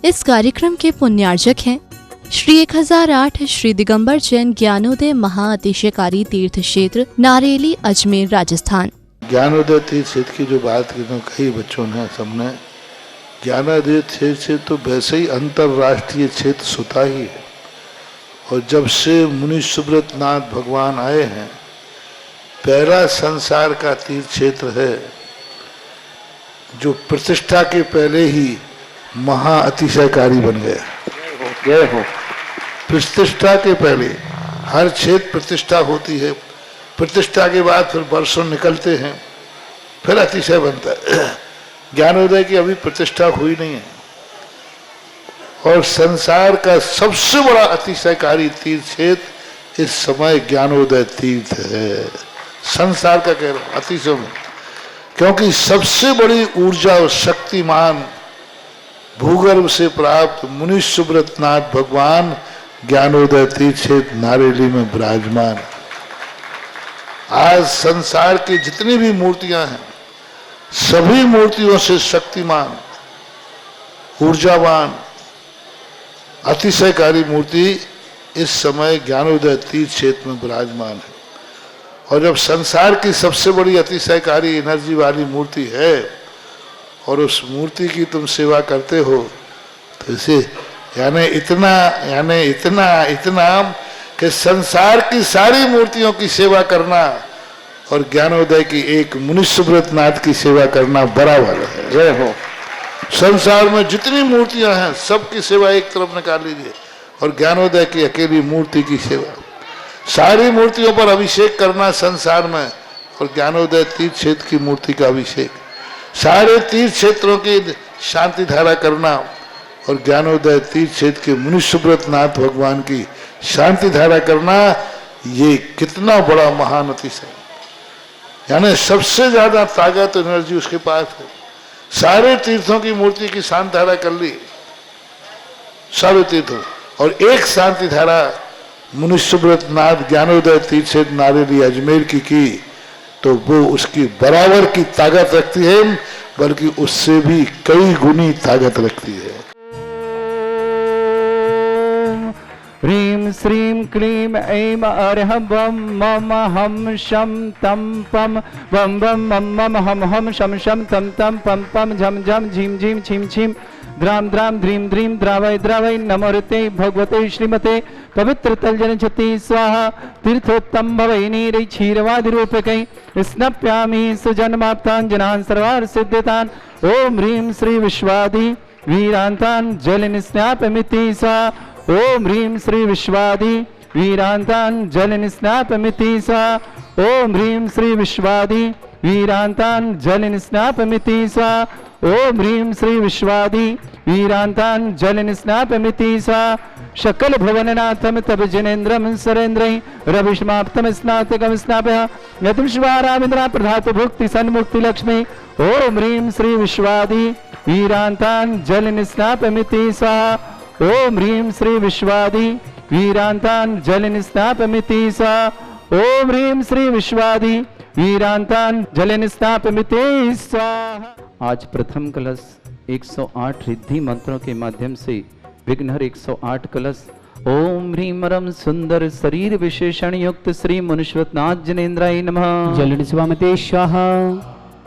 इस कार्यक्रम के पुण्यार्जक हैं श्री 1008 श्री दिगंबर जैन ज्ञानोदय महाअतिशयकारी तीर्थ क्षेत्र नारेली अजमेर राजस्थान। ज्ञानोदय तीर्थ क्षेत्र की जो बात कही बच्चों ने सबने, ज्ञानोदय क्षेत्र तो वैसे ही अंतर्राष्ट्रीय क्षेत्र सुता ही है। और जब से मुनि सुब्रत नाथ भगवान आए हैं, पहला संसार का तीर्थ क्षेत्र है जो प्रतिष्ठा के पहले ही महाअतिशयकारी बन गया। जय हो। प्रतिष्ठा के पहले हर क्षेत्र प्रतिष्ठा होती है, प्रतिष्ठा के बाद फिर वर्षों निकलते हैं, फिर अतिशय बनता है। ज्ञानोदय की अभी प्रतिष्ठा हुई नहीं है। और संसार का सबसे बड़ा अतिशयकारी तीर्थ क्षेत्र इस समय ज्ञानोदय तीर्थ है। संसार का कह रहा हूं अतिशय में, क्योंकि सबसे बड़ी ऊर्जा और शक्तिमान भूगर्भ से प्राप्त मुनि सुब्रत नाथ भगवान ज्ञानोदय तीर्थ क्षेत्र नारेली में विराजमान। आज संसार की जितनी भी मूर्तियां हैं, सभी मूर्तियों से शक्तिमान, ऊर्जावान, अतिशयकारी मूर्ति इस समय ज्ञानोदय तीर्थ क्षेत्र में विराजमान है। और जब संसार की सबसे बड़ी अतिशयकारी एनर्जी वाली मूर्ति है और उस मूर्ति की तुम सेवा करते हो, तो इसे यानी इतना कि संसार की सारी मूर्तियों की सेवा करना और ज्ञानोदय की एक मुनि सुब्रत नाथ की सेवा करना बराबर है। जय हो। संसार में जितनी मूर्तियां हैं सबकी सेवा एक तरफ निकाल लीजिए और ज्ञानोदय की अकेली मूर्ति की सेवा। सारी मूर्तियों पर अभिषेक करना संसार में और ज्ञानोदय तीर्थ क्षेत्र की मूर्ति का अभिषेक, सारे तीर्थ क्षेत्रों की शांति धारा करना और ज्ञानोदय तीर्थ क्षेत्र के मुनि सुब्रत नाथ भगवान की शांति धारा करना, ये कितना बड़ा महान अतिशय। यानी सबसे ज्यादा ताकत एनर्जी उसके पास है। सारे तीर्थों की मूर्ति की शांति धारा कर ली, सारे तीर्थों, और एक शांति धारा मुनि सुब्रत नाथ ज्ञानोदय तीर्थ क्षेत्र नारेली अजमेर की तो वो उसकी बराबर की ताकत रखती है, बल्कि उससे भी कई गुनी ताकत रखती है। ह्रीं श्रीं क्लीं ऐं अर्हं बम मम हम शम तम पम बम बम मम मम हम हम शम शम तम तम पम पम झम झम झीम झीम छीम छीम द्राम द्राम ध्रीम ध्रीम द्रावय द्रावय नमोते भगवते श्रीमते पवित्र तलजनछति स्वाहा तीर्थोत्तम भवै नीरै क्षीरवादि रूपकै स्नप्यामि सुजन्माप्तान् सर्वार सिद्धितान्। ओम ह्रीं श्री विश्वादि वीरान्तान् जलनिस्नापमिति स्वाहा। ओम ह्रीं श्री विश्वादि वीरान्तान् जलनिस्नापमिति स्वाहा। ओम ह्रीं श्री विश्वादि वीरान्तान् जलनिस्नापमिति स्वाहा। ओम ह्रीं श्री विश्वादि वीरान्तान् जलनिस्नापमिति स्वाहा। शकल भुवननाथम तब जनेन्द्रम सरेन्द्रै रविष्माप्तम स्नातकम स्नापय यतम शिवारामिन्द्रा प्रधातु भुक्ति सन्मुक्ति लक्ष्मी। ओम ह्रीं श्री विश्वादि वीरान्तान् जलनिस्नापमिति स्वाहा। ओम ह्रीं श्री विश्वादि वीरान्तान् जलनिस्नापमिति स्वाहा। ओम ह्रीं श्री विश्वादि वीरान्तान् जलनिस्नापमिति स्वाहा। आज प्रथम कलश 108 रिद्धि मंत्रों के माध्यम से विघ्नहर 108 कलश ओम ह्रीं रम सुंदर शरीर विशेषण युक्त श्री मुनिश्वत नाथ जनेन्द्राय नमः। जलनिस्वामते स्वाहा।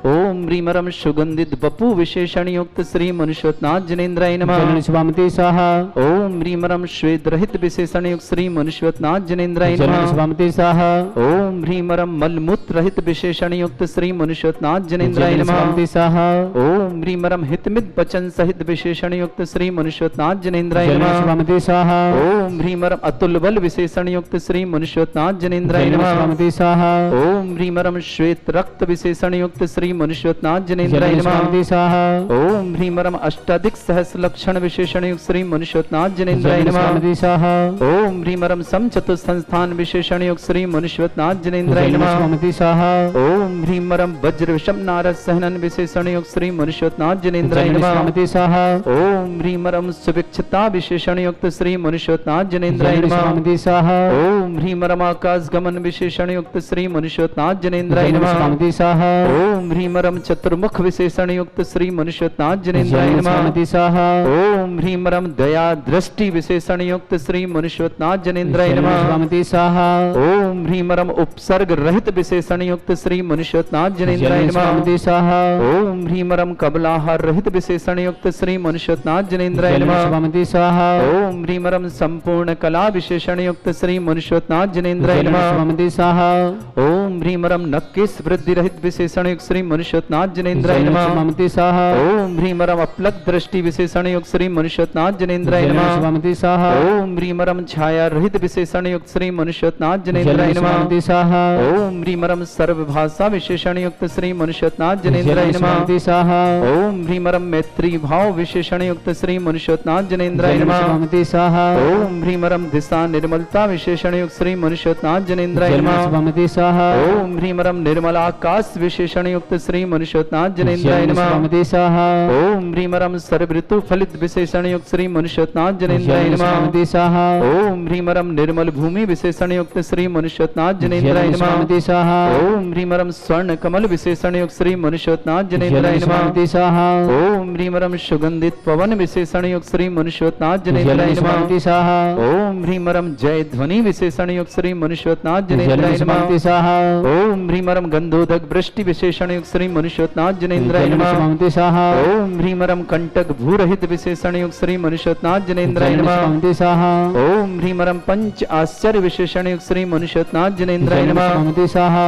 ओम ह्रीं रम सुगंधित बपु विशेषण युक्त श्री मुनिश्वत नाथ जनेन्द्राय नमः। जलनिस्वामते स्वाहा। ओम ह्रीं रम श्वेत रहित विशेषण युक्त श्री मुनिश्वत नाथ जनेन्द्राय नमः। जलनिस्वामते स्वाहा। ओम ह्रीं रम मलमूत्र रहित विशेषण युक्त श्री मुनिश्वत नाथ जनेन्द्राय नमः। जलनिस्वामते स्वाहा। ओम ह्रीं रम हितमित वचन सहित विशेषण युक्त श्री मुनिश्वत नाथ जनेन्द्राय नमः। जलनिस्वामते स्वाहा। ओम ह्रीं रम अतुल बल विशेषण युक्त श्री मुनिश्वत नाथ जनेन्द्राय नमः। जलनिस्वामते स्वाहा। ओम ह्रीं रम श्वेत रक्त विशेषण युक्त श्री मुनिश्वत नाथ जनेन्द्राय नमः। जलनिस्वामते स्वाहा। ओम ह्रीं रम अष्टाधिक सहस्र लक्षण विशेषण युक्त श्री मुनिश्वत नाथ जनेन्द्राय नमः। जलनिस्वामते स्वाहा। ओम ह्रीं रम समचतुर संस्थान विशेषण युक्त श्री मुनिश्वत नाथ जनेन्द्राय नमः। जलनिस्वामते स्वाहा। ओम ह्रीं रम वज्र विषम नारद सहनन विशेषण युक्त श्री मुनिश्वत नाथ जनेन्द्राय नमः। जलनिस्वामते स्वाहा। ओम ह्रीं रम सुभिक्षता विशेषण युक्त श्री मुनिश्वत नाथ जनेन्द्राय नमः। जलनिस्वामते स्वाहा। ओम ह्रीं रम आकाश गमन विशेषण युक्त श्री मुनिश्वत नाथ जनेन्द्राय नमः। जलनिस्वामते स्वाहा। ओम ह्रीमरम चतुर्मुख विशेषण युक्त श्री मनुष्योत्नाथ जनेन्द्राय नमः। स्वाहा ओम ह्रीमरम दया दृष्टि विशेषण युक्त श्री मनुष्योत्नाथ जनेन्द्राय नमः। स्वाहा ओम ह्रीमरम उपसर्ग रहित विशेषण युक्त श्री मनुष्योत्नाथ जनेन्द्राय नमः। स्वाहा ओम ह्रीमरम कबलाहार रहित विशेषण युक्त श्री मनुष्योत्नाथ जनेन्द्राय नमः। स्वाहा ओम ह्रीमरम संपूर्ण कला विशेषण युक्त श्री मनुष्योत्नाथ जनेन्द्राय नमः। स्वाहा ओम ह्रीमरम नक्केश वृद्धि रहित विशेषण युक्त श्री मनुष्योत्नाथ जनेन्द्राय नमः। स्वाहा ओम ह्रीमरम अपलक दृष्टि विशेषण युक्त श्री मनुष्योत्नाथ जनेन्द्राय नमः। स्वाहा ओम ह्रीमरम छाया रहित विशेषण युक्त श्री मनुष्योत्नाथ जनेन्द्राय नमः। स्वाहा ओम ह्रीमरम सर्वभाषा विशेषण युक्त श्री मनुष्योत्नाथ जनेन्द्राय नमः। स्वाहा ओम ह्रीमरम मैत्री भाव विशेषण युक्त श्री मनुष्योत्नाथ जनेन्द्राय नमः। स्वाहा ओम ह्रीमरम दिशा निर्मलता विशेषण युक्त श्री मनुष्योत्नाथ जनेन्द्राय नमः। स्वाहा ओम ह्रीमरम निर्मल आकाश विशेषण युक्त श्री मनुष्योत्नाथ जनेन्द्राय नमः। स्वाहा ओम ह्रीमरम सर्व ऋतु फलित विशेषण युक्त श्री मनुष्योत्नाथ जनेन्द्राय नमः। स्वाहा ओम ह्रीमरम निर्मल भूमि विशेषण युक्त श्री मनुष्योत्नाथ जनेन्द्राय नमः। स्वाहा ओम ह्रीमरम स्वर्ण कमल विशेषण युक्त श्री मनुष्योत्नाथ जनेन्द्राय नमः। स्वाहा ओम ह्रीमरम सुगंधित पवन विशेषण युक्त श्री मनुष्योत्नाथ जनेन्द्राय नमः। स्वाहा ओम ह्रीमरम जय ध्वनि विशेषण युक्त श्री मनुष्योत्नाथ जनेन्द्राय नमः। स्वाहा ओम ह्रीमरम गंधोदक वृष्टि विशेषण युक्त श्री मनुष्योत्नाथ जनेन्द्राय नमः। स्वाहा ओम ह्रीमरम कंटक भूरहित विशेषण युक्त श्री मनुष्योत्नाथ जनेन्द्राय नमः। स्वाहा ओम ह्रीमरम पंच आश्चर्य विशेषण युक्त श्री मनुष्योत्नाथ जनेन्द्राय नमः। स्वाहा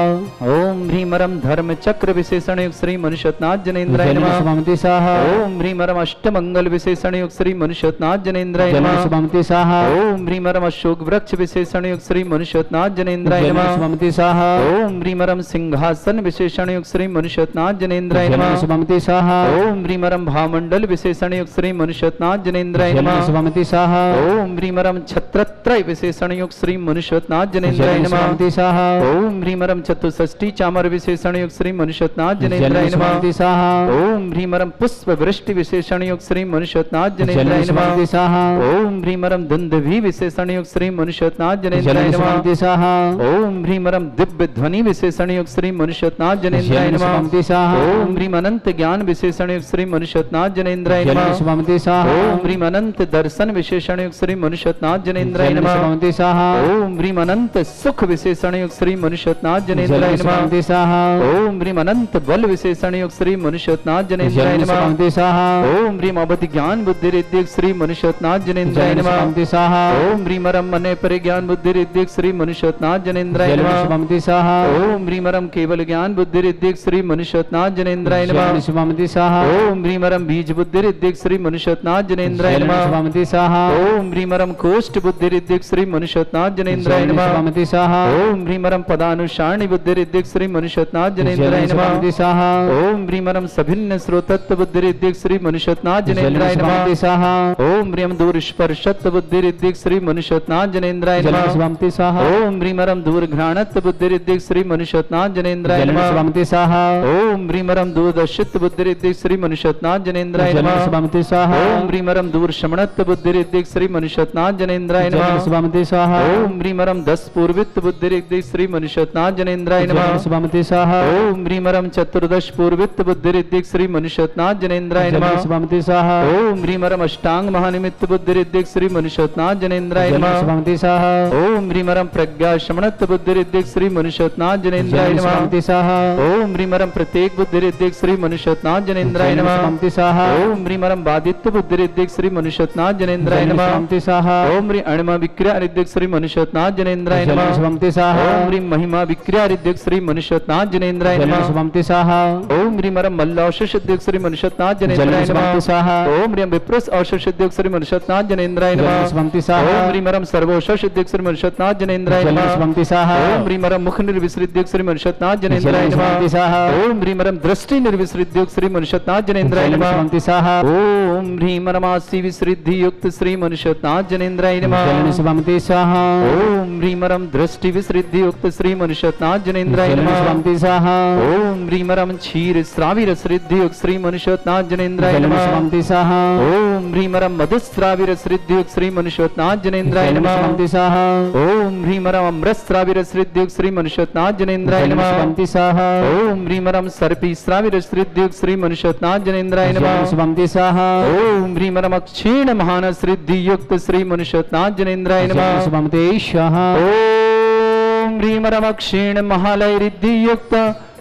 ओम ह्रीमरम धर्म चक्र विशेषण युक्त श्री मनुष्योत्नाथ जनेन्द्राय नमः। स्वाहा ओम ह्रीमरम अष्टमंगल विशेषण युक्त श्री मनुष्योत्नाथ जनेन्द्राय नमः। स्वाहा ओम ह्रीमरम अशोक वृक्ष विशेषण युक्त श्री मनुष्योत्नाथ जनेन्द्राय नमः। स्वाहा ओम ह्रीमरम सिंहासन विशेषण युक्त श्री मनुष्योत्नाथ जनेन्द्राय नमः। स्वाहा ओम ह्रीमरम भामंडल विशेषण युक्त श्री मनुष्योत्नाथ जनेन्द्राय नमः। स्वाहा ओम ह्रीमरम छत्रत्रय विशेषण युक्त श्री मनुष्योत्नाथ जनेन्द्राय नमः। स्वाहा ओम ह्रीमरम चतुष्षष्टि चामर विशेषण युक्त श्री मनुष्योत्नाथ जनेन्द्राय नमः। स्वाहा ओम ह्रीमरम पुष्प वृष्टि विशेषण युक्त श्री मनुष्योत्नाथ जनेन्द्राय नमः। स्वाहा ओम ह्रीमरम दुंदुभि विशेषण युक्त श्री मनुष्योत्नाथ जनेन्द्राय नमः। स्वाहा ओम ह्रीमरम दिव्य ध्वनि विशेषण युक्त श्री मनुष्योत्नाथ जनेन्द्राय नमः। स्वाहा ओम ह्रीम अनंत ज्ञान विशेषण युक्त श्री मनुष्योत्नाथ जनेन्द्राय नमः। स्वाहा ओम ह्रीम अनंत दर्शन विशेषण युक्त श्री मनुष्योत्नाथ जनेन्द्राय नमः। स्वाहा ओम ह्रीम अनंत सुख विशेषण युक्त श्री मनुष्योत्नाथ जनेन्द्राय नमः। स्वाहा ओम ह्रीम अनंत बल विशेषण युक्त श्री मनुष्योत्नाथ जनेन्द्राय नमः। स्वाहा ओम ह्रीम अवधि ज्ञान बुद्धि रिद्धिक श्री मनुष्योत्नाथ जनेन्द्राय नमः। स्वाहा ओम ह्रीमरम मने परिज्ञान बुद्धि रिद्धिक श्री मनुष्योत्नाथ जनेन्द्राय नमः। स्वाहा ओम ह्रीमरम केवल ज्ञान बुद्धि रिद्धिक श्री मनुष्योत्नाथ जनेन्द्राय नमः। स्वाहा ओम ह्रीमरम बीज बुद्धि रिद्धिक श्री मनुष्योत्नाथ जनेन्द्राय नमः। स्वाहा ओम ह्रीमरम कोष्ठ बुद्धि रिद्धिक श्री मनुष्योत्नाथ जनेन्द्राय नमः। स्वाहा ओम ह्रीमरम पदानुसारणी बुद्धि रिद्धिक श्री मनुष्योत्नाथ जनेन्द्राय नमः। स्वाहा ओम ह्रीमरम सभिन्न स्रोतत्व बुद्धि रिद्धिक श्री मनुष्योत्नाथ जनेन्द्राय नमः। स्वाहा ओम ह्रीम दूर स्पर्शत्व बुद्धि रिद्धिक श्री मनुष्योत्नाथ जनेन्द्राय नमः। स्वाहा ओम ह्रीमरम दूर घ्राणत्व बुद्धि रिद्धिक श्री मनुष्योत्नाथ जनेन्द्राय नमः। स्वाहा ओम ह्रीमरम दूरदर्शित्व बुद्धि रिद्धिक श्री मनुष्योत्नाथ जनेन्द्राय नमः। स्वाहा ओम ह्रीमरम दूर शमणत्व बुद्धि रिद्धिक श्री मनुष्योत्नाथ जनेन्द्राय नमः। स्वाहा ओम ह्रीमरम दस पूर्वित्व बुद्धि रिद्धिक श्री मनुष्योत्नाथ जनेन्द्राय नमः। स्वाहा ओम ह्रीमरम चतुर्दश पूर्वित्व बुद्धि रिद्धिक श्री मनुष्योत्नाथ जनेन्द्राय नमः। स्वाहा ओम ह्रीमरम अष्टांग महानिमित्त बुद्धि रिद्धिक श्री मनुष्योत्नाथ जनेन्द्राय नमः। स्वाहा ओम ह्रीमरम प्रज्ञा शमणत्व बुद्धि रिद्धिक श्री मनुष्योत्नाथ जनेन्द्राय नमः। स्वाहा ओम ह्रीमरम प्रत्येक बुद्धि रिद्धिक श्री मनुष्योत्नाथ जनेन्द्राय नमः। स्वाहा ओम ह्रीमरम बादित्व बुद्धि रिद्धिक श्री मनुष्योत्नाथ जनेन्द्राय नमः। स्वाहा ओम ह्री अणिमा विक्रिया रिद्धिक श्री मनुष्योत्नाथ जनेन्द्राय नमः। स्वाहा ओम ह्रीम महिमा विक्रिया रिद्धिक श्री मनुष्योत्नाथ जनेन्द्राय नमः। स्वाहा ओम ह्रीमरम मल्लौषध रिद्धिक श्री मनुष्योत्नाथ जनेन्द्राय नमः। स्वाहा ओम ह्रीम विप्रस औषध रिद्धिक श्री मनुष्योत्नाथ जनेन्द्राय नमः। स्वाहा ओम ह्रीमरम सर्वौषध रिद्धिक श्री मनुष्योत्नाथ जनेन्द्राय नमः। स्वाहा ओम ह्रीमरम मुख निर्विसृद्धिक श्री मनुष्योत्नाथ जनेन्द्राय नमः। स्वाहा ओम ह्रीमरम दृष्टि निर्विसृद्धिक श्री मनुष्योत्नाथ जनेन्द्राय नमः। स्वाहा ओम ह्रीमरम आसी विसृद्धि युक्त श्री मनुष्योत्नाथ जनेन्द्राय नमः। स्वाहा ओम ह्रीमरम दृष्टि विसृद्धि युक्त श्री मनुष्योत्नाथ जनेन्द्राय नमः। स्वाहा ओम ह्रीमरम क्षीर श्रावि रसृद्धि युक्त श्री मनुष्योत्नाथ जनेन्द्राय नमः। स्वाहा ओम ह्रीमरम मधुस्रावि रसृद्धि युक्त श्री मनुष्योत्नाथ जनेन्द्राय नमः। स्वाहा ओम ह्रीमरम अमृत श्रावि रसृद्धि युक्त श्री मनुष्योत्नाथ जनेन्द्राय नमः। स्वाहा ओम ह्रीमरम ह्रीमरम सर्पी श्राविरश्रिद्युग श्री मनुष्योत्नाथ जनेन्द्राय नमः शुभम दिशाः ओम ह्रीमरम क्षीण महान श्रीयुक्त श्री मनुष्योत्नाथ जनेन्द्राय नमः शुभम देशाः ओम ह्रीमरम क्षीण महालय रिद्धियुक्त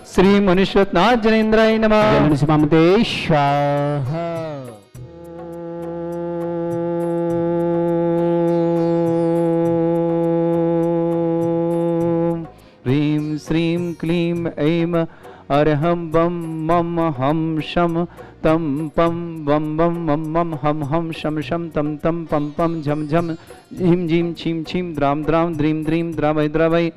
श्री मनुष्योत्नाथ जनेन्द्राय नमः शुभम देशाः ह्रीं श्रीं क्लीं ऐं अरहं बम मम हम शम तम पम बम बम मम मम हम शम शम तम तम पम पम झम झम झीम झीम छीम छीम द्राम द्राम द्रीम द्रीम द्रावय द्रावय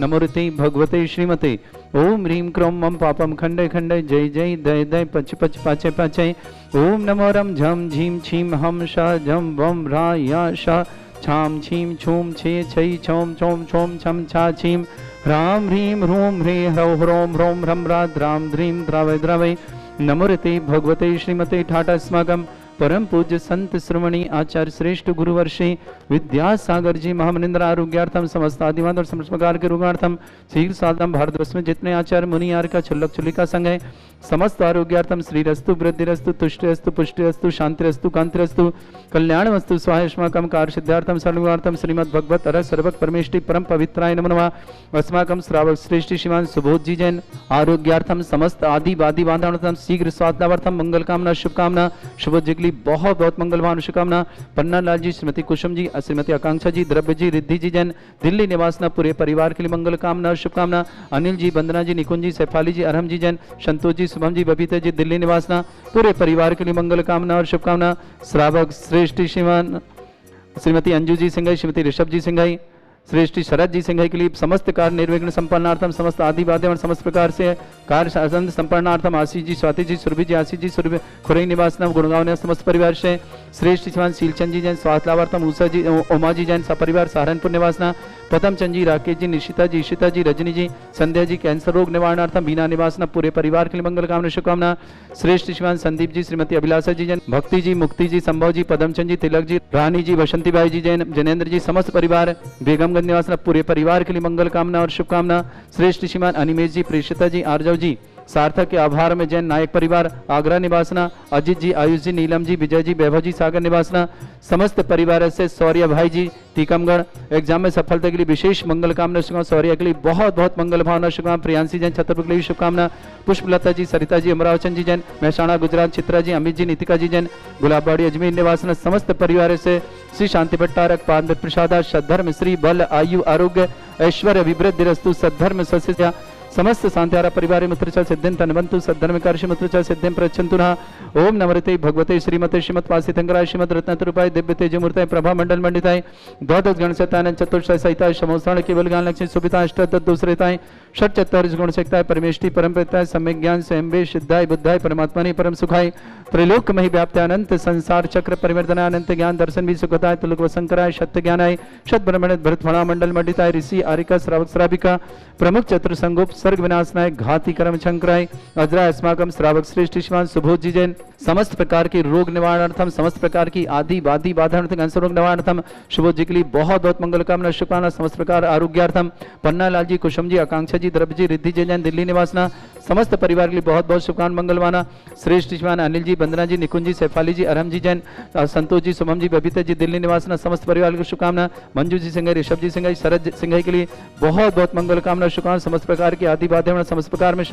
नमोरते भगवते श्रीमते ओम ह्रीं क्रोम मम पापम खंडय खंडय जय जय दय दय पच पच पाचय पाचय ओम नमो रम झम झीम छीम हम शा झम बम रा या शा छाम छीम छूम छे छई छोम छोम छोम छम छा छीम ह्राम ह्रीं ह्रूं ह्रे ह्रौ ह्रों ह्रौं ह्रम रा द्राम द्रीं द्रावय द्रावय नमोरते भगवते श्रीमते ठाटा अस्माकं परम पूज्य संत श्रवणी आचार्य श्रेष्ठ गुरुवर्षे विद्यासागर जी महामनिंद्र आरोग्यार्थम समस्त आदिवाद और समस्त प्रकार के रोगार्थम शीघ्र साधम भारतवर्ष में जितने आचार्य मुनि आर का छुल्लक छुलिका संघ है समस्त आरोग्यार्थम श्रीरस्तु वृद्धिरस्तु तुष्टिरस्तु पुष्टिरस्तु शांतिरस्तु कांतिरस्तु कल्याणमस्तु स्वाहेष्माकम कार्य सिद्धार्थम सर्वार्थम श्रीमद् भगवत अरह सर्वक परमेष्टि परम पवित्राय नमो नमः अस्माकं श्रावक श्रेष्ठ श्रीमान सुबोध जी जैन आरोग्यार्थम समस्त आदि वादी बांधनार्थम शीघ्र स्वास्थ्यार्थम मंगल कामना शुभकामना सुबोध जी के लिए बहुत बहुत मंगलवान शुभकामना पन्ना लाल जी श्रीमती कुसुम जी श्रीमती आकांक्षा जी द्रव्य जी रिद्धि जी जैन दिल्ली निवासना पूरे परिवार के लिए मंगल कामना शुभकामना अनिल जी वंदना जी निकुंज जी सैफाली जी अरहम जी जैन संतोष जी शुभम जी बबीता जी दिल्ली निवासना पूरे परिवार के लिए मंगल कामना और शुभकामना श्रावक श्रेष्ठ श्रीमान श्रीमती अंजू जी सिंघाई श्रीमती ऋषभ जी सिंघाई श्रेष्ठ शरद जी सिंघाई के लिए समस्त कार्य निर्विघ्न संपन्नार्थम समस्त आदि वाद्य समस्त प्रकार से कार्य शासन संपन्नार्थम आशीष जी स्वाति जी सुरभि जी आशीष जी सुरभि खुरई निवासना गुड़गांव ने समस्त परिवार से श्रेष्ठ श्रीमान शीलचंद जी जैन स्वास्थ्य लाभार्थम उषा जी उमा जी जैन सपरिवार सहारनपुर निवासना प्रथम चंद जी राकेश जी निशिता जी ईशिता जी रजनी जी संध्या जी कैंसर रोग निवारणार्थम बीना निवासना पूरे परिवार के लिए मंगल कामना शुभकामना श्रेष्ठ श्रीमान संदीप जी श्रीमती अभिलाषा जी जैन भक्ति जी मुक्ति जी संभव जी पदमचंद जी तिलक जी रानी जी बसंती बाई जी जैन जनेन्द्र जी समस्त परिवार बेगमगंज निवासना पूरे परिवार के लिए मंगल कामना और शुभकामना श्रेष्ठ श्रीमान अनिमेश जी प्रेषिता जी आर्जव जी सार्थक के आभार में जैन नायक परिवार आगरा निवासना अजित जी आयुष जी नीलम जी विजय जी वैभव जी सागर निवासना समस्त परिवार से सौर्य भाई जी टीकमगढ़ एग्जाम में सफलता के लिए विशेष मंगल कामना शुभकामना सौर्य के लिए बहुत बहुत मंगल भावना शुभकामना प्रियांशी जैन छतरपुर के लिए शुभकामना पुष्पलता जी सरिता जी अमरावचंद जी जैन महसाणा गुजरात चित्रा जी अमित जी नीतिका जी जैन गुलाबबाड़ी अजमेर निवासना समस्त परिवार से श्री शांति भट्टारक पाद प्रसादा सद्धर्म श्री बल आयु आरोग्य ऐश्वर्य विवृद्धि रस्तु सद्धर्म सस्या समस्त शांत्यारा परिवार मित्रचा सिद्धिं तन्वन्तु सद्धर्म कार्य मित्रचा सिद्धिं प्रयच्छन्तु नः ओम नमस्ते भगवते श्रीमते श्रीमद्वासितंकराय श्रीमद् रत्नतरूपाय दिव्य तेजमूर्ताय प्रभा मंडल मंडिताय द्वादश गणशतानंद चतुर्शय सहिताय समोसाण केवल ज्ञान लक्ष्मी सुभिता अष्टद दूसरेताय षट चत्वारिश गुणशक्ताय परमेष्टि परम प्रताय सम्यक ज्ञान स्वयं सिद्धाय बुद्धाय परमात्मने परम सुखाय त्रैलोक मही व्याप्त अनंत संसार चक्र परिवर्तनाय अनंत ज्ञान दर्शन भी सुखताय तुलक वसंकराय सत्य ज्ञानाय शत ब्रह्मण भरत फणा मंडल मंडिताय ऋषि आरिका श्रावक श्राविका प्रमुख चतुर संगोप सर्ग विनाशनाय घाती कर्म शंकराय अजरा अस्माकम श्रावक श्रेष्ठ श्रीमान सुबोध जी जैन समस्त प्रकार के रोग निवारणार्थम समस्त प्रकार की आदि वादी बाधार्थम कैंसर रोग निवारणार्थम सुबोध जी के लिए बहुत बहुत मंगल कामना शुभकामना समस्त प्रकार आरोग्यार्थम पन्ना लाल जी कुसुम जी आकांक्षा जी द्रव्य जी रिद्धि जी जैन दिल्ली निवासना समस्त परिवार के लिए बहुत बहुत शुभकामना मंगलवाना श्रेष्ठ श्रीमान अनिल जी वंदना जी निकुंज जी सैफाली जी अरहम जी जैन संतोष जी शुभम जी बबीता जी दिल्ली निवासना समस्त परिवार की शुभकामना मंजू जी सिंह ऋषभ जी सिंह शरद सिंह के लिए बहुत बहुत मंगल कामना शुभकामना समस्त प्रकार की आदि वाद्य समस्त प्रकार में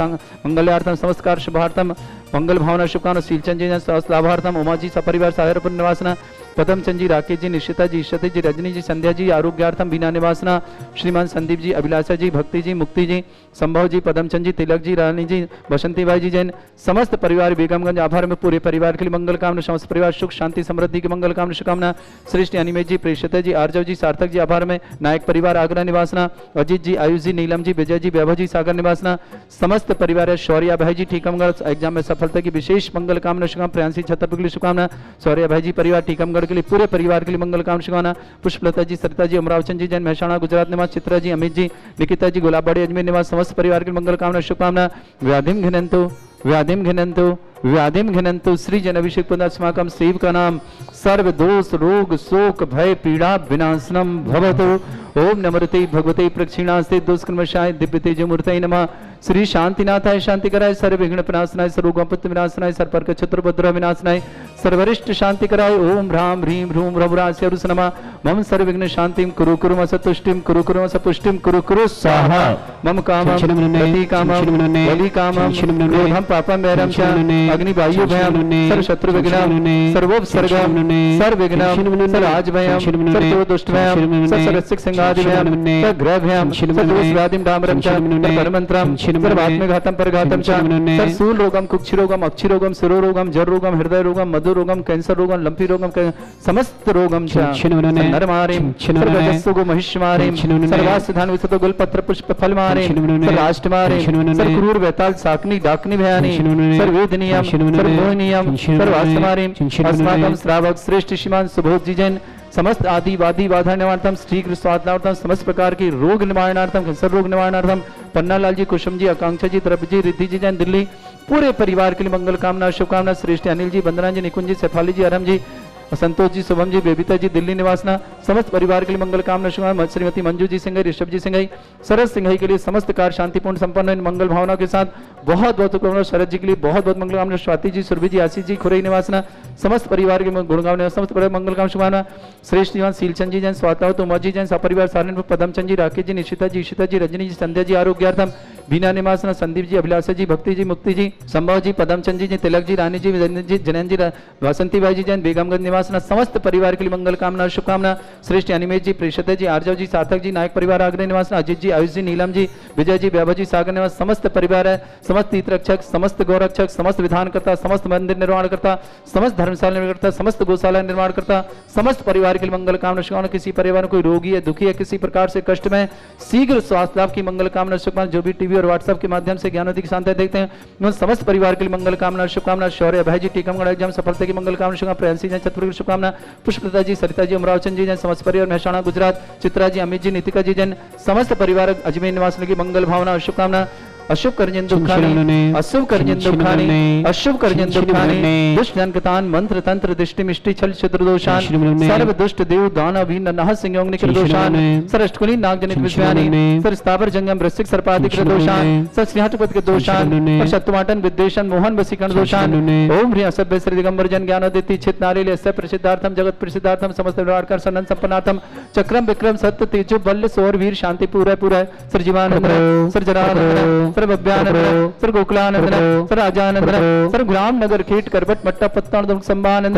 मंगल्यार्थम समस्त कार्य शुभार्थम मंगल भावना शुभकामना शीलचंद जी स्वास्थ्य लाभार्थम उमा जी सपरिवार सागरपुर निवासना पदमचंद जी राकेश जी निशिता जी ईशती जी रजनी जी संध्या जी आरोग्यार्थम बीना निवासना श्रीमान संदीप जी अभिलाषा जी भक्ति जी मुक्ति जी संभव जी पदमचंद जी तिलक जी रानी जी बसंती बाई जी जैन समस्त परिवार बेगमगंज आभार में पूरे परिवार के लिए मंगल कामना समस्त परिवार सुख शांति समृद्धि की मंगल कामना शुभकामना श्रेष्ठ अनिमेश जी प्रेषिता जी आर्जव जी सार्थक जी आभार में नायक परिवार आगरा निवासना अजित जी आयुष जी नीलम जी विजय जी वैभव जी सागर निवासना समस्त परिवार शौर्य भाई जी टीकमगढ़ एग्जाम में सफलता की विशेष मंगल कामना शुभकामना प्रियांशी छतरपुर के लिए शुभकामना शौर्य भाई जी परिवार टीकमगढ़ के लिए पूरे परिवार के लिए मंगल कामना शुभकामना पुष्पलता जी सरिता जी अमरावचंद जी जैन महसाणा गुजरात निवास चित्रा जी अमित जी निकिता जी गुलाबबाड़ी अजमेर निवास समस्त परिवार के लिए मंगल कामना शुभकामना व्याधिम घिनंतु श्री जन अभिषेक पुनस्माकम सेव का नाम सर्व दोष रोग शोक भय पीड़ा विनाशनम भवतु ओम नमस्ते भगवते प्रक्षिणास्ते दुष्कर्मशाय दिव्य तेजमूर्तये नमः श्री शांतिनाथाय शांति कराय, सर्व विघ्न विनाशनाय, सर्वोपत्ति विनाशनाय, सर्पर्क क्षत्रभद्र विनाशनाय, सर्वरिष्ट शांति कराय। ओम ह्राम ह्रीम ह्रूम ह्रवरास्य नमः। मम सर्व विघ्न शांतिम कुरु कुरु असतुष्टिम कुरु कुरु असपुष्टिम कुरु कुरु स्वाहा। मम कामं गति कामं बलि कामं क्रोधं पापं वैरं च अग्नि वायु भयं सर्व शत्रु विघ्नं सर्वोपसर्गं सर्व विघ्नं सर्वराज भयं सर्व दुष्ट भयं सर्वरसिक संगादि भयं सर्वग्रह भयं सर्वदोष व्याधिं डामरं च परमंत्रं सर्वात्मघातं परघातं च सर्वसूल रोगं कुक्षि रोगं अक्षि रोगं शिरो रोगं जर रोगं हृदय रोगं मधु रोगं कैंसर रोगं लंपी रोगं समस्त रोगं च नरमारिं सर्वजस्सुगो महिष्मारिं सर्वासिधान विसतो गुलपत्र पुष्प फल मारिं सर्वाष्टमारिं सर्वक्रूर वेताल साकनी डाकनी भयानी सर्ववेदनीयं सर्वमोहनीयं सर्वास्तमारिं अस्माकं श्रावक श्रेष्ठ श्रीमान सुबोध जी जैन समस्त आदि वादी बाधा निवारणार्थम शीघ्र स्वास्थ्यार्थम समस्त प्रकार की रोग निवारणार्थम कैंसर रोग निवारणार्थम पन्नालाल जी, कुसुम जी, आकांक्षा जी, द्रव्य जी, रिद्धि जी जैन दिल्ली पूरे परिवार के लिए मंगल कामना शुभकामना। श्रेष्ठ अनिल जी, वंदना जी, निकुंज जी, शेफाली जी, अरम जी, संतोष जी, शुभम जी, बेबिता जी, दिल्ली निवासना समस्त परिवार के लिए मंगल कामना शुभकामना। श्रीमती मंजू जी सिंघई, ऋषभ जी सिंघई, शरद सिंघई के लिए समस्त कार्य शांतिपूर्ण संपन्न मंगल भावना के साथ बहुत बहुत शुभकामना। शरद जी के लिए बहुत बहुत मंगल कामना। स्वाति जी, सुरभि जी, आशीष जी, खुरई निवासना समस्त परिवार के गुणगान समस्त मंगल काम शुभकामना। श्रेष्ठ जीवन शीलचंद जी जैन, स्वातावत उमा जी जैन, सपरिवार सारण पदमचंद जी, राकेश जी, निशिता जी, ईशिता जी, रजनी जी, संध्या जी, आरोग्यार्थम बीना निवासना, संदीप जी, अभिलाषा जी, भक्ति जी, मुक्ति जी, संभव जी, पदमचंद जी, तिलक जी, रानी जी, जनन जी, वासंती बाई जी जैन, बेगमगंज निवासना समस्त परिवार के लिए मंगल कामना शुभकामना। श्रेष्ठ अनिमेश जी, प्रेषित जी, आर्जव जी, सार्थक जी, नायक परिवार आग्रह निवासना, अजित जी, आयुष जी, नीलम जी, विजय जी, वैभव जी, सागर निवास समस्त परिवार है, समस्त तीर्थरक्षक, समस्त गौरक्षक, समस्त विधानकर्ता, समस्त मंदिर निर्माणकर्ता, समस्त धर्मशाला निर्माणकर्ता, समस्त गौशाला निर्माणकर्ता समस्त परिवार के लिए मंगल कामना शुभकामना। किसी परिवार में कोई रोगी है, दुखी है, किसी प्रकार से कष्ट में शीघ्र स्वास्थ्य लाभ की मंगल कामना शुभकामना। जो भी टीवी और व्हाट्सएप के माध्यम से ज्ञानोदय की शांति देखते हैं उन समस्त परिवार के लिए मंगल कामना शुभकामना। शौर्य भाई जी, टीकमगढ़ एग्जाम सफलता की मंगल कामना शुभकामना। प्रेयसी जैन, छत्रपुर की शुभकामना। पुष्पलता जी, सरिता जी, अमरावचंद जी जैन, समस्त परिवार मेहसाणा गुजरात। चित्रा जी, अमित जी, नितिका जी जैन समस्त परिवार अजमेर निवासियों की मंगल भावना शुभकामना। अशुभ कर्जन दुखानी, अशुभ कर्जन दुखानी, अशुभ कर्जन दुखानी, दुष्ट जनकतान मंत्र तंत्र दृष्टि मिष्टि छल छिद्र दोषान, सर्व दुष्ट देव दानव भी नह सिंह निकर दोषान, सर अष्टकुली नाग जनित विषयानि, सर स्थावर जंगम वृश्चिक सर्पाधिक दोषान, सर श्रीहटपति के दोषान, और शत्रुमाटन विद्वेषण मोहन वसीकरण दोषान। ओम ह्रीं असभ्य श्री दिगंबर जन ज्ञानोदिति चित नारीले स प्रसिद्धार्थम जगत प्रसिद्धार्थम समस्त व्यवहार सनन संपन्नार्थम चक्रम विक्रम सत्य तेजो बल्य सौर वीर शांति पूरा पूरा sir Jeevanand sir Jaranand sir Babyanand sir Gokulanand sir Rajanand sir ग्राम नगर कीट करबट मट्टा पत्ता संभानंद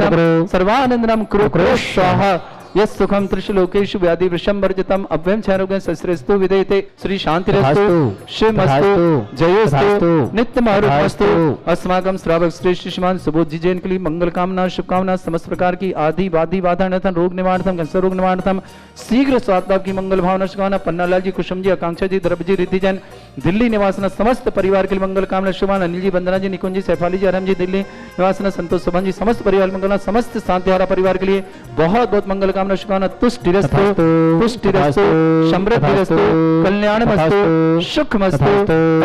सर्वानंदनम कुरु कुरु स्वाहा यस सुखम त्रिशलोकेषु व्याधि वृषंवर्जितम अव्यम क्षयरोगेण सस्रेस्तु विदेते श्री शांतिरस्तु शिवमस्तु जयोस्तु नित्यमारुतमस्तु। अस्माकं श्रावक श्रेष्ठ श्रीमान सुबोध जी जैन के लिए मंगल कामना शुभकामना। समस्त प्रकार की आदि वादी बाधार्थम रोग निवारणार्थम कैंसर रोग निवारणार्थम शीघ्र स्वास्थ्य लाभ की मंगल भावना शुभकामना। पन्नालाल जी, कुसुम जी, आकांक्षा जी, द्रव्य जी, रिद्धि जैन दिल्ली निवासना समस्त परिवार के लिए मंगल कामना शुभकामना। अनिल जी, वंदना जी, निकुंज जी, शेफाली जी, अरम जी, दिल्ली निवासना संतोष सुमन जी समस्त परिवार मंगल समस्त शांतिहारा परिवार के लिए बहुत बहुत मंगल कामना शुभकामना। तुष्टिरस्तु पुष्टिरस्तु समृद्धिरस्तु कल्याणमस्तु सुखमस्तु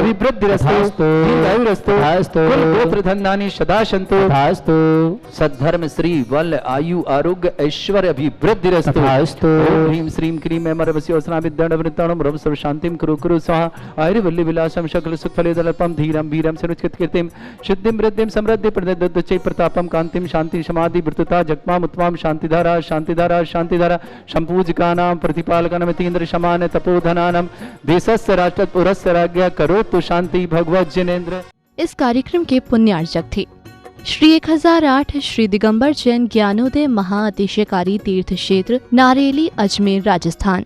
अभिवृद्धिरस्तु दीर्घायुरस्तु कुल गोत्र धनानि सदा सन्तु सद्धर्म श्री बल आयु आरोग्य ऐश्वर्य अभिवृद्धिरस्तु। ओम ह्रीं श्रीं क्रीं अमरवसी वसना विद्याणवृत्ताणं रव सर्व शांतिं कुरु कुरु स्वाहा। आयुर्वल्ली विलासं सकल सुखफलेदल्पं धीरं वीरं सनुचित कीर्तिं सिद्धिं वृद्धिं समृद्धि प्रदद्दच्चै प्रतापं कांतिं शांति समाधि वृत्तता जगमाम उत्तमां शांतिधारा शांतिधारा शांतिधारा संपूजिकानां प्रतिपालकानां तीन्द्र समान तपोधनानां देशस्य राष्ट्रपुरस्य राज्ञा करोतु शांति भगवत जिनेन्द्र। इस कार्यक्रम के पुण्यार्चक थे श्री 1008 श्री दिगंबर जैन ज्ञानोदय महाअतिशयकारी तीर्थ क्षेत्र नारेली, अजमेर, राजस्थान।